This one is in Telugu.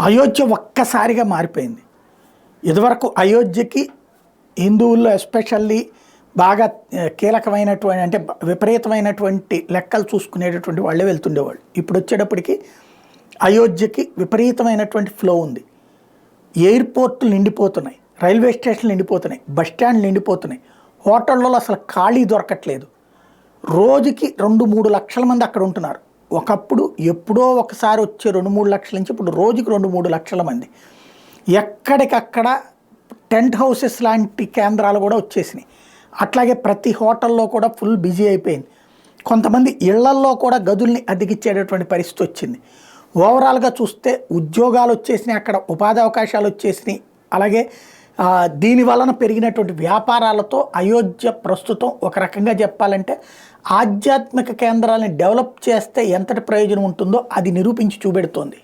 అయోధ్య ఒక్కసారిగా మారిపోయింది. ఇదివరకు అయోధ్యకి హిందువుల్లో ఎస్పెషల్లీ బాగా కీలకమైనటువంటి అంటే విపరీతమైనటువంటి లెక్కలు చూసుకునేటటువంటి వాళ్ళే వెళ్తుండేవాళ్ళు. ఇప్పుడు వచ్చేటప్పటికి అయోధ్యకి విపరీతమైనటువంటి ఫ్లో ఉంది. ఎయిర్పోర్ట్లు నిండిపోతున్నాయి, రైల్వే స్టేషన్లు నిండిపోతున్నాయి, బస్ స్టాండ్లు నిండిపోతున్నాయి, హోటళ్ళలో అసలు ఖాళీ దొరకట్లేదు. రోజుకి 2-3 లక్షల మంది అక్కడ ఉంటున్నారు. ఒకప్పుడు ఎప్పుడో ఒకసారి వచ్చే 2-3 లక్షల నుంచి ఇప్పుడు రోజుకి 2-3 లక్షల మంది. ఎక్కడికక్కడ టెంట్ హౌసెస్ లాంటి కేంద్రాలు కూడా వచ్చేసినాయి. అట్లాగే ప్రతి హోటల్లో కూడా ఫుల్ బిజీ అయిపోయింది. కొంతమంది ఇళ్లల్లో కూడా గదుల్ని అద్దెకిచ్చేటటువంటి పరిస్థితి వచ్చింది. ఓవరాల్గా చూస్తే ఉద్యోగాలు వచ్చేసినాయి, అక్కడ ఉపాధి అవకాశాలు వచ్చేసినాయి. అలాగే దీని వలన పెరిగినటువంటి వ్యాపారాలతో అయోధ్య ప్రస్తుతం ఒక రకంగా చెప్పాలంటే ఆధ్యాత్మిక కేంద్రాలను డెవలప్ చేస్తే ఎంతటి ప్రయోజనం ఉంటుందో అది నిరూపించి చూపెడుతోంది.